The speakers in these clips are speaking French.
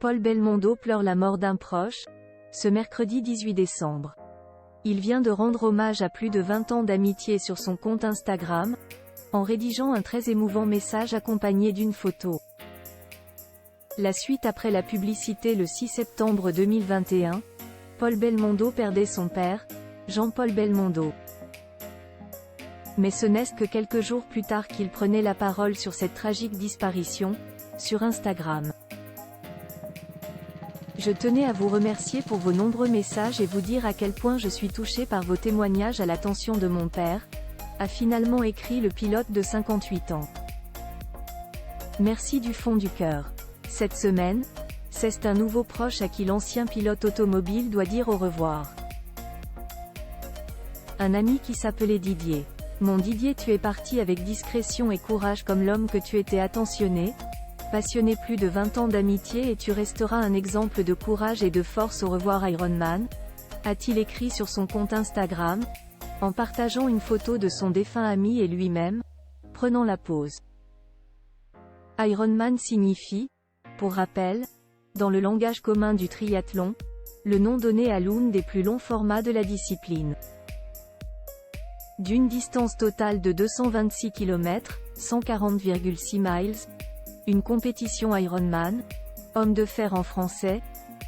Paul Belmondo pleure la mort d'un proche, ce mercredi 18 décembre. Il vient de rendre hommage à plus de 20 ans d'amitié sur son compte Instagram, en rédigeant un très émouvant message accompagné d'une photo. La suite après la publicité le 6 septembre 2021, Paul Belmondo perdait son père, Jean-Paul Belmondo. Mais ce n'est que quelques jours plus tard qu'il prenait la parole sur cette tragique disparition, sur Instagram. Je tenais à vous remercier pour vos nombreux messages et vous dire à quel point je suis touché par vos témoignages à l'attention de mon père, a finalement écrit le pilote de 58 ans. Merci du fond du cœur. Cette semaine, c'est un nouveau proche à qui l'ancien pilote automobile doit dire au revoir. Un ami qui s'appelait Didier. Mon Didier, tu es parti avec discrétion et courage comme l'homme que tu étais attentionné, passionné, plus de 20 ans d'amitié, et tu resteras un exemple de courage et de force. Au revoir Iron Man, a-t-il écrit sur son compte Instagram, en partageant une photo de son défunt ami et lui-même, prenant la pose. Iron Man signifie, pour rappel, dans le langage commun du triathlon, le nom donné à l'un des plus longs formats de la discipline. D'une distance totale de 226 km, 140,6 miles, une compétition Ironman, homme de fer en français,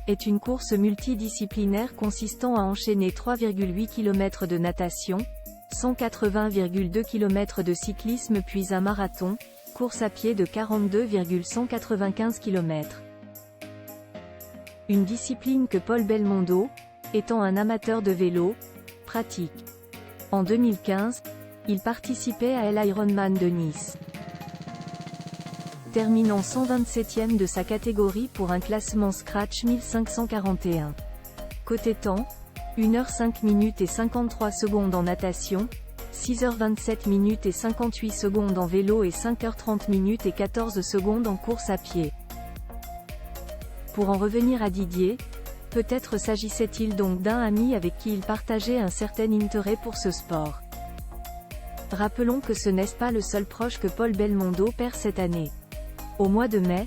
est une course multidisciplinaire consistant à enchaîner 3,8 km de natation, 180,2 km de cyclisme puis un marathon, course à pied de 42,195 km. Une discipline que Paul Belmondo, étant un amateur de vélo, pratique. En 2015, il participait à l'Ironman de Nice. Terminant 127e de sa catégorie pour un classement Scratch 1541. Côté temps, 1h05 minutes et 53 secondes en natation, 6h27 minutes et 58 secondes en vélo et 5h30 minutes et 14 secondes en course à pied. Pour en revenir à Didier, peut-être s'agissait-il donc d'un ami avec qui il partageait un certain intérêt pour ce sport. Rappelons que ce n'est pas le seul proche que Paul Belmondo perd cette année. Au mois de mai,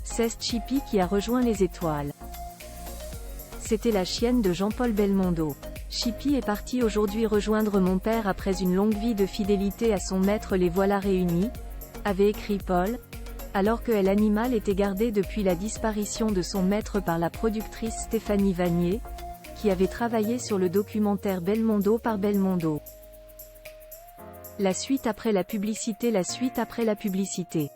c'est Chippy qui a rejoint les étoiles. C'était la chienne de Jean-Paul Belmondo. Chippy est parti aujourd'hui rejoindre mon père après une longue vie de fidélité à son maître, les voilà réunis, avait écrit Paul, alors que l'animal était gardé depuis la disparition de son maître par la productrice Stéphanie Vanier, qui avait travaillé sur le documentaire Belmondo par Belmondo. La suite après la publicité. La suite après la publicité.